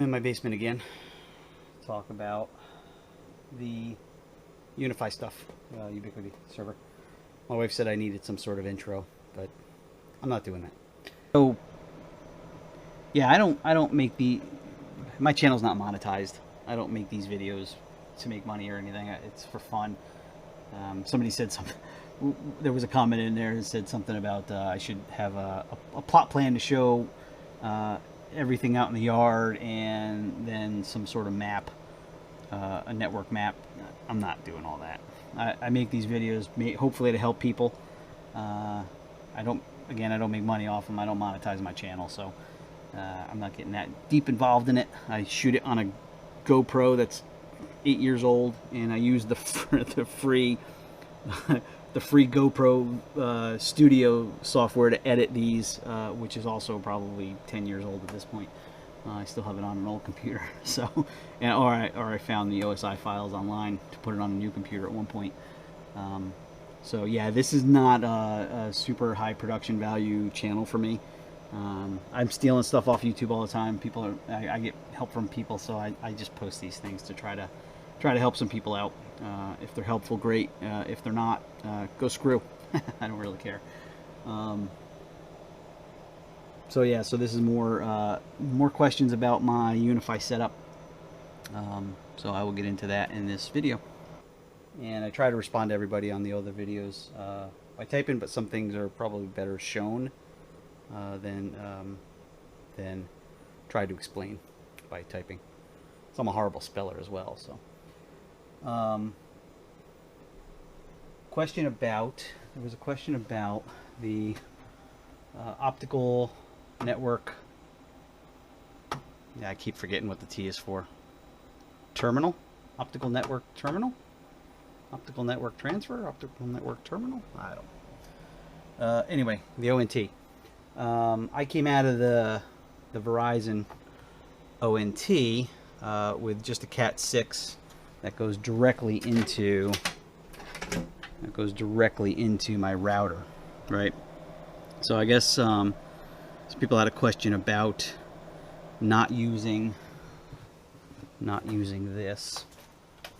In my basement again, talk about the UNIFI stuff, Ubiquiti server. My wife said I needed some sort of intro, but I'm not doing that. So yeah, I don't make my channel's not monetized. I don't make these videos to make money or anything. It's for fun. Somebody said something. There was a comment in there that said something about I should have a plot plan to show everything out in the yard, and then some sort of map, a network map. I'm not doing all that. I make these videos hopefully to help people. I don't make money off them. I don't monetize my channel, so I'm not getting that deep involved in it. I shoot it on a GoPro that's 8 years old, and I use the free the free GoPro studio software to edit these, which is also probably 10 years old at this point. I still have it on an old computer, so or I found the OSI files online to put it on a new computer at one point. So yeah, this is not a super high production value channel for me. I'm stealing stuff off YouTube all the time. I get help from people, so I just post these things to try to help some people out. If they're helpful, great. If they're not, go screw. I don't really care. So yeah, so this is more questions about my UNIFI setup. So I will get into that in this video. And I try to respond to everybody on the other videos by typing, but some things are probably better shown than try to explain by typing. So I'm a horrible speller as well, so. There was a question about the optical network. Yeah, I keep forgetting what the T is for. Terminal? Optical network terminal? Optical network transfer? Optical network terminal? I don't. Anyway, the ONT. I came out of the Verizon ONT with just a Cat 6 that goes directly into my router, right? So I guess some people had a question about not using this,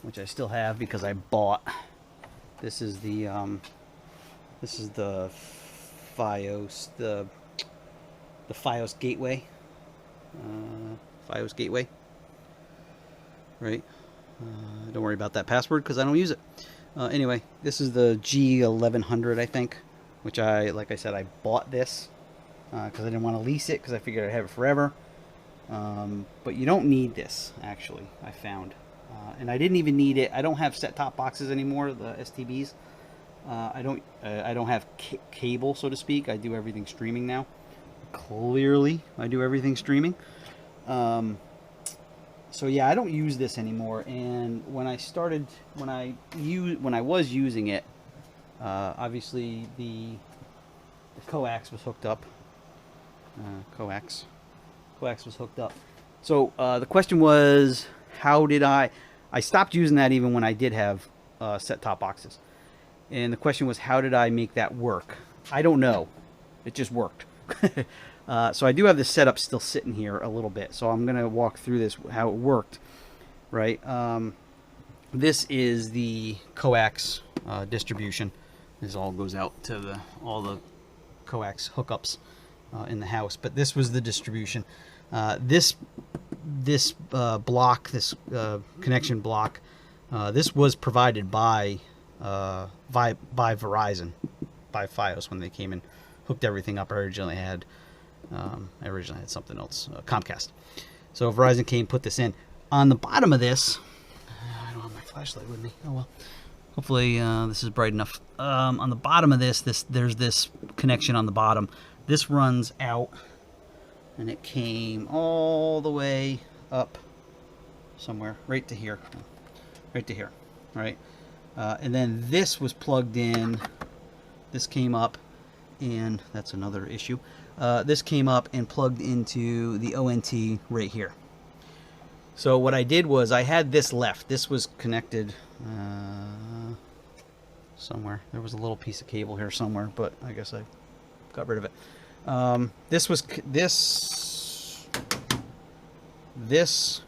which I still have because I bought. This is the FiOS, the FiOS gateway, right? Don't worry about that password because I don't use it. Anyway, this is the G1100, I think, which like I said, I bought this because I didn't want to lease it because I figured I'd have it forever. But you don't need this, actually, I found. And I didn't even need it. I don't have set-top boxes anymore, the STBs. I don't have cable, so to speak. I do everything streaming now. Clearly, I do everything streaming. So yeah, I don't use this anymore. And when I was using it, obviously the coax was hooked up. Coax was hooked up. So the question was, how did I stopped using that even when I did have set-top boxes. And the question was, how did I make that work? I don't know. It just worked. So I do have this setup still sitting here a little bit. So I'm going to walk through this, how it worked, right? This is the coax distribution. This all goes out to all the coax hookups in the house. But this was the distribution. This connection block, this was provided by Verizon, by FiOS when they came and hooked everything up. I originally had something else, Comcast. So Verizon came, put this in. On the bottom of this, I don't have my flashlight with me. Oh well. Hopefully this is bright enough. On the bottom of this, there's this connection on the bottom. This runs out, and it came all the way up somewhere, right to here, right? And then this was plugged in. This came up, and that's another issue. This came up and plugged into the ONT right here. So what I did was I had this left. This was connected somewhere. There was a little piece of cable here somewhere, but I guess I got rid of it. This this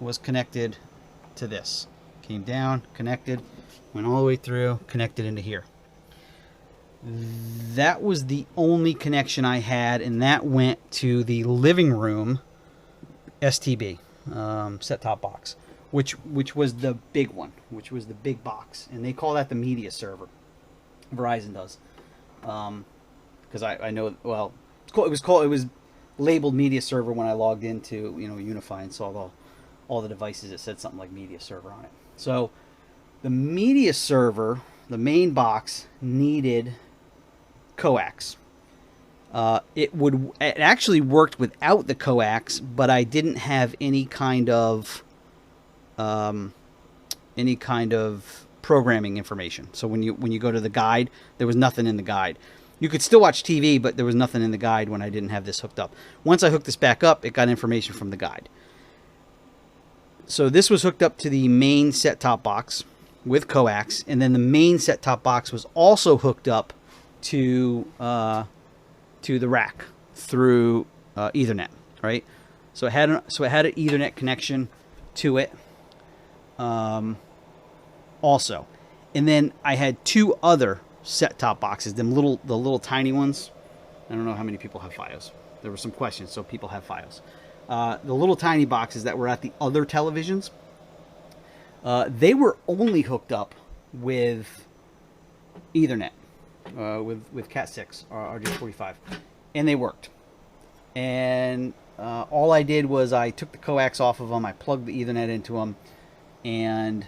was connected to this. Came down, connected, went all the way through, connected into here. That was the only connection I had, and that went to the living room STB, set-top box, which was the big one, which was the big box, and they call that the media server. Verizon does, because I know, well, it was labeled media server when I logged into UNIFI and saw all the devices. It said something like media server on it. So the media server, the main box, needed coax. It actually worked without the coax, but I didn't have any kind of programming information. So when you go to the guide, there was nothing in the guide. You could still watch TV, but there was nothing in the guide when I didn't have this hooked up. Once I hooked this back up, it got information from the guide. So this was hooked up to the main set-top box with coax, and then the main set-top box was also hooked up to the rack through Ethernet, right? So it had an Ethernet connection to it, also, and then I had two other set-top boxes, the little tiny ones. I don't know how many people have FiOS. There were some questions, so people have FiOS. The little tiny boxes that were at the other televisions, they were only hooked up with Ethernet, with Cat 6 or RJ45, and they worked. And all I did was I took the coax off of them, I plugged the Ethernet into them, and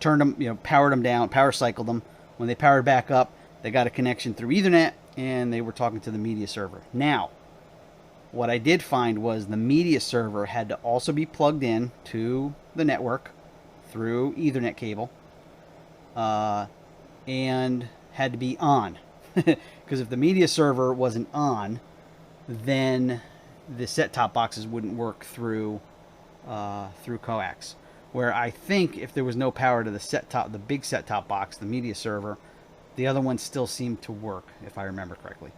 turned them, powered them down, power cycled them. When they powered back up, they got a connection through Ethernet, and they were talking to the media server. Now, what I did find was the media server had to also be plugged in to the network through Ethernet cable, and had to be on. Because if the media server wasn't on, then the set-top boxes wouldn't work through coax. Where I think if there was no power to the big set-top box, the media server, the other one still seemed to work, if I remember correctly.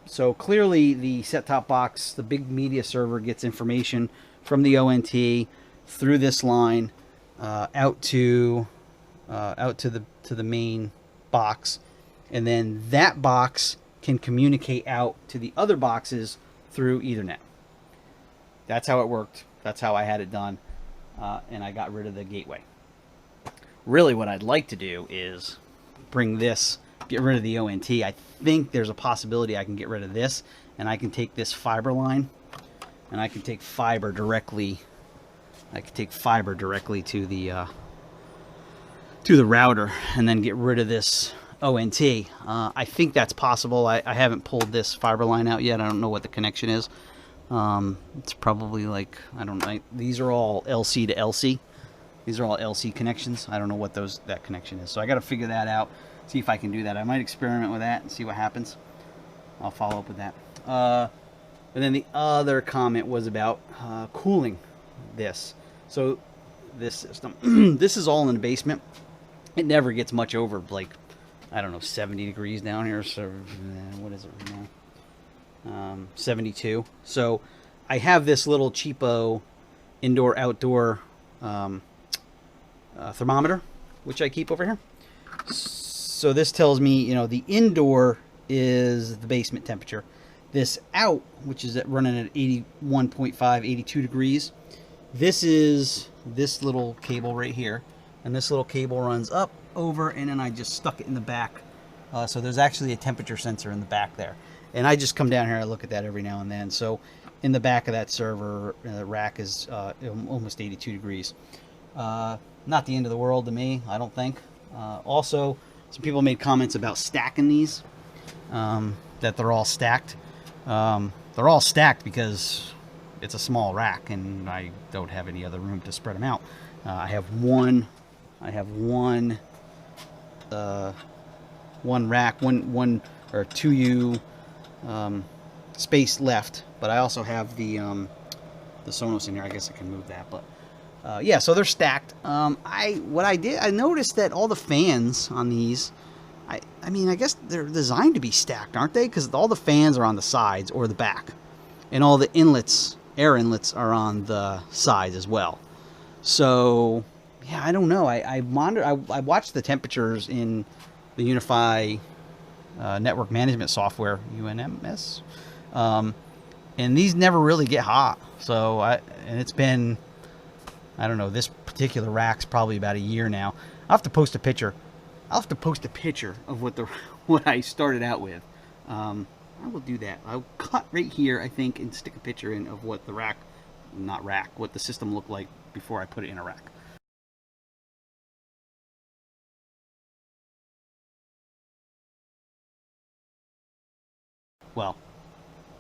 So clearly the set-top box, the big media server, gets information from the ONT through this line out to the main box, and then that box can communicate out to the other boxes through Ethernet. That's how it worked. That's how I had it done, and I got rid of the gateway. Really, what I'd like to do is get rid of the ONT. I think there's a possibility I can get rid of this, and I can take this fiber line, and I can take fiber directly. I can take fiber directly to the router, and then get rid of this ONT. I think that's possible. I haven't pulled this fiber line out yet. I don't know what the connection is. It's probably like, I don't know. These are all LC to LC. These are all LC connections. I don't know what that connection is. So I got to figure that out. See if I can do that. I might experiment with that and see what happens. I'll follow up with that. And then the other comment was about cooling this. So this system, this is all in the basement. It never gets much over, like, I don't know, 70 degrees down here. So what is it right now? 72. So I have this little cheapo indoor-outdoor thermometer, which I keep over here. So this tells me, the indoor is the basement temperature. This out, which is running at 81.5, 82 degrees, this is this little cable right here. And this little cable runs up, over, and then I just stuck it in the back. So there's actually a temperature sensor in the back there. And I just come down here and look at that every now and then. So in the back of that server, the rack is almost 82 degrees. Not the end of the world to me, I don't think. Also, some people made comments about stacking these, that they're all stacked. They're all stacked because it's a small rack and I don't have any other room to spread them out. I have one rack, one or 2U space left, but I also have the Sonos in here. I guess I can move that, but yeah, so they're stacked. I noticed that all the fans on these, I mean, I guess they're designed to be stacked, aren't they? Because all the fans are on the sides or the back. and all the inlets, air inlets, are on the sides as well. So yeah, I don't know. I watched the temperatures in the UNIFI network management software, UNMS, and these never really get hot. So and it's been, I don't know, this particular rack's probably about a year now. I'll have to post a picture. I'll have to post a picture of what I started out with. I will do that. I'll cut right here, I think, and stick a picture in of what the what the system looked like before I put it in a rack. Well,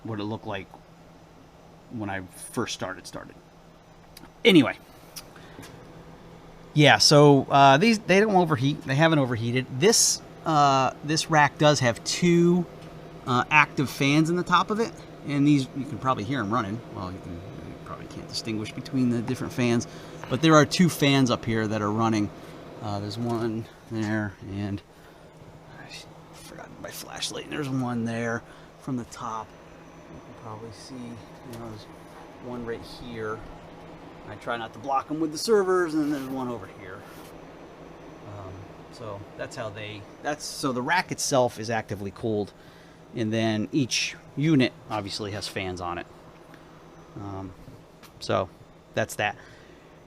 what it looked like when I first started. Anyway, yeah. So they don't overheat. They haven't overheated. This rack does have two active fans in the top of it, and these, you can probably hear them running. Well, you probably can't distinguish between the different fans, but there are two fans up here that are running. There's one there, and I forgot my flashlight. There's one there from the top. You can probably see, there's one right here. I try not to block them with the servers, and then there's one over here. So that's how so the rack itself is actively cooled, and then each unit obviously has fans on it. So that's that.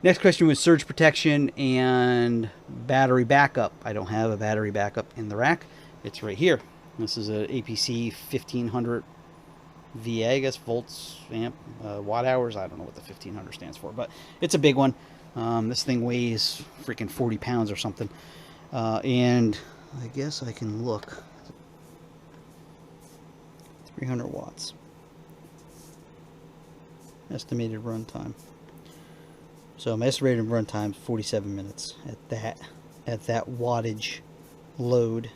Next question was surge protection and battery backup. I don't have a battery backup in the rack. It's right here. This is a APC 1500 VA, I guess, volts, amp, watt hours. I don't know what the 1500 stands for, but it's a big one. This thing weighs freaking 40 pounds or something. And I guess I can look. 300 watts. Estimated runtime. So my estimated runtime is 47 minutes at that wattage load.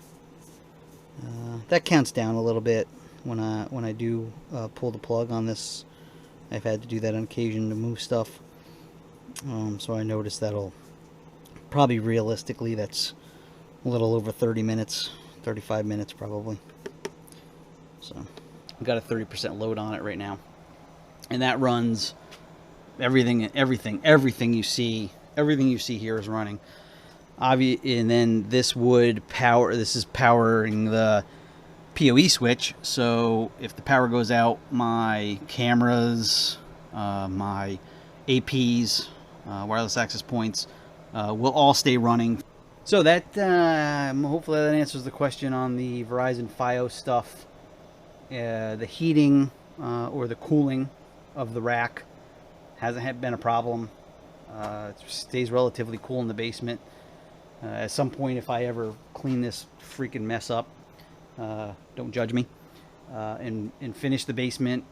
That counts down a little bit when I do pull the plug on this. I've had to do that on occasion to move stuff. So I noticed that'll probably, realistically, that's a little over 30 minutes, 35 minutes probably. So I've got a 30% load on it right now, and that runs everything you see here is running. And then this is powering the PoE switch. So if the power goes out, my cameras, my APs, wireless access points, will all stay running. So that hopefully that answers the question on the Verizon FiOS stuff. The heating or the cooling of the rack hasn't been a problem. It stays relatively cool in the basement. At some point, if I ever clean this freaking mess up, don't judge me, and finish the basement,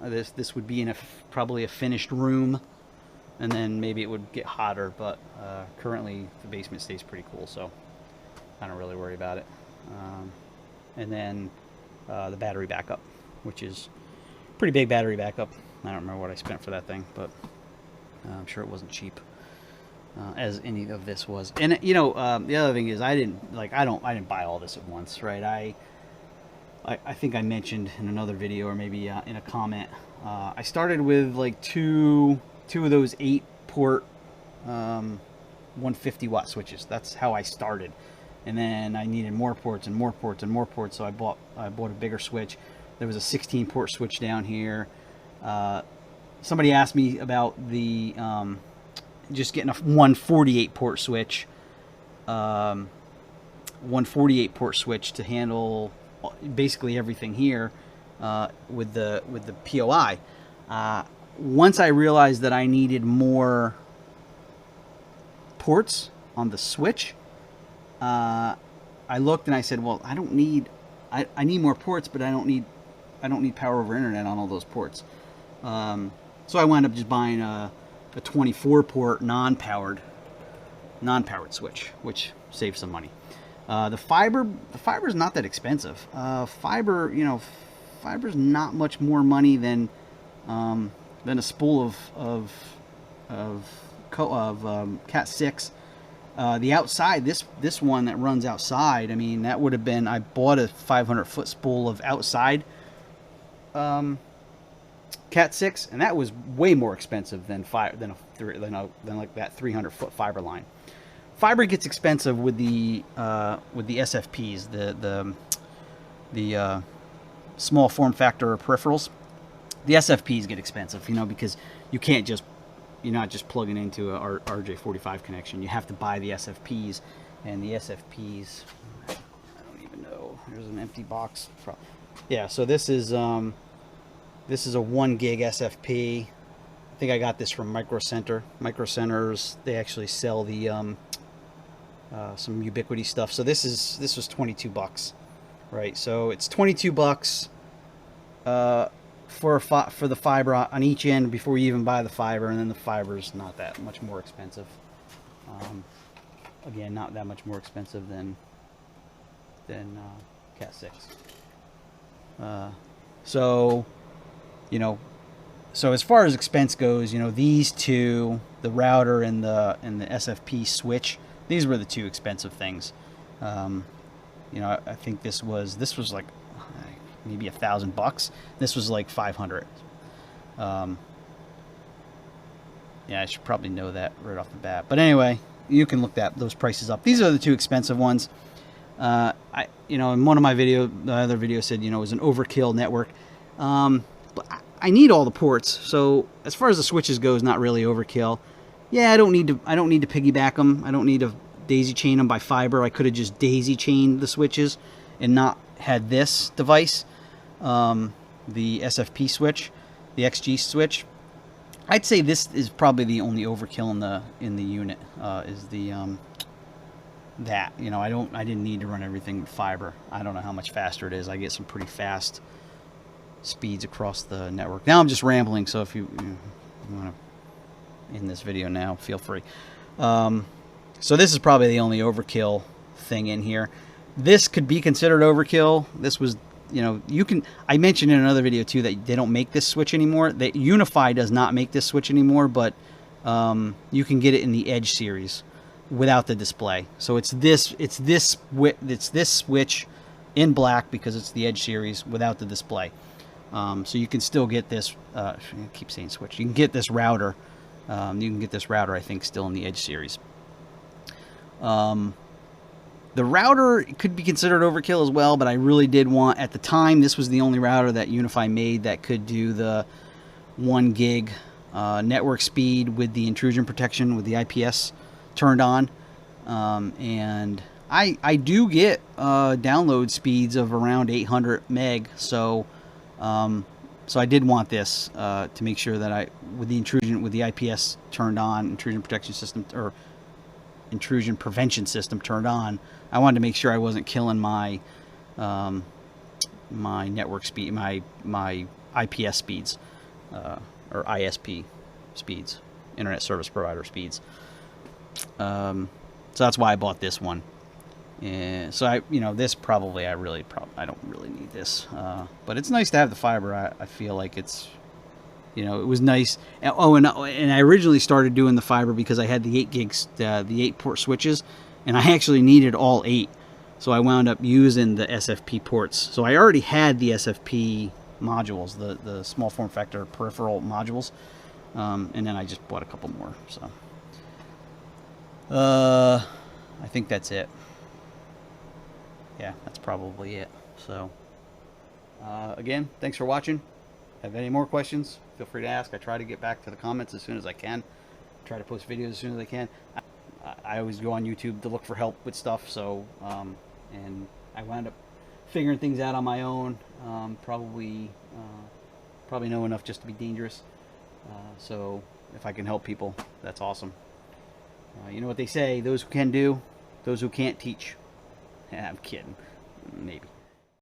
this would be in probably a finished room, and then maybe it would get hotter, but currently the basement stays pretty cool, so I don't really worry about it. And then the battery backup, which is pretty big battery backup. I don't remember what I spent for that thing, but I'm sure it wasn't cheap, as any of this was. And the other thing is, I didn't buy all this at once, right? I think I mentioned in another video, or maybe in a comment, I started with like two of those 8-port 150 watt switches. That's how I started, and then I needed more ports and more ports and more ports, so I bought a bigger switch. There was a 16-port switch down here. Somebody asked me about the just getting a 148-port switch, 148-port switch to handle basically everything here with the POI. Once I realized that I needed more ports on the switch, I looked and I said, well, I need more ports, but I don't need power over internet on all those ports. So I wound up just buying a 24-port non-powered switch, which saves some money. The fiber is not that expensive. Fiber's not much more money than a spool of Cat 6. The outside, this one that runs outside, I mean, that would have been, I bought a 500-foot spool of outside Cat 6, and that was way more expensive than like that 300-foot fiber line. Fiber gets expensive with the SFPs, the small form factor peripherals. The SFPs get expensive, because you're not just plugging into a RJ45 connection. You have to buy the SFPs, and the SFPs, I don't even know. There's an empty box. Yeah, so this is a 1 gig SFP. I think I got this from Micro Center. Micro Centers, they actually sell the some Ubiquiti stuff. So this was $22, right? So it's $22 for the fiber on each end before you even buy the fiber, and then the fiber's not that much more expensive. Again, not that much more expensive than Cat 6. So as far as expense goes, these two, the router and the SFP switch, these were the two expensive things. I think this was like maybe $1,000. This was like $500. Yeah, I should probably know that right off the bat. But anyway, you can look those prices up. These are the two expensive ones. In one of my the other video said, it was an overkill network. But I need all the ports. So as far as the switches goes, not really overkill. Yeah, I don't need to piggyback them. I don't need to daisy chain them by fiber. I could have just daisy chained the switches and not had this device, the SFP switch, the XG switch. I'd say this is probably the only overkill in the unit, is the that. I didn't need to run everything with fiber. I don't know how much faster it is. I get some pretty fast speeds across the network. Now I'm just rambling, so if you want to end this video now, feel free. So this is probably the only overkill thing in here. This could be considered overkill. This was, I mentioned in another video too that they don't make this switch anymore. That UNIFI does not make this switch anymore, but you can get it in the Edge series without the display. So it's this switch in black because it's the Edge series without the display. So you can still get this. I keep saying switch. You can get this router. I think, still in the Edge series. The router could be considered overkill as well, but I really did want, at the time, this was the only router that UNIFI made that could do the 1 gig network speed with the intrusion protection, with the IPS turned on. And I do get download speeds of around 800 meg, so I did want this to make sure that with the IPS turned on, intrusion protection system, or intrusion prevention system turned on, I wanted to make sure I wasn't killing my my network speed, my IPS speeds, or ISP speeds, Internet Service Provider speeds. So that's why I bought this one. And so this probably I don't really need this, but it's nice to have the fiber. I feel like it's, it was nice. Oh, and I originally started doing the fiber because I had the 8 gigs, the 8 port switches, and I actually needed all 8. So I wound up using the SFP ports. So I already had the SFP modules, the small form factor peripheral modules, and then I just bought a couple more. So I think that's it. Yeah, that's probably it. So again, thanks for watching. Have any more questions, feel free to ask. I try to get back to the comments as soon as I can. Try to post videos as soon as I can. I always go on YouTube to look for help with stuff, so and I wound up figuring things out on my own. Probably know enough just to be dangerous. So if I can help people, that's awesome. You know what they say, those who can do, those who can't teach. Yeah, I'm kidding. Maybe.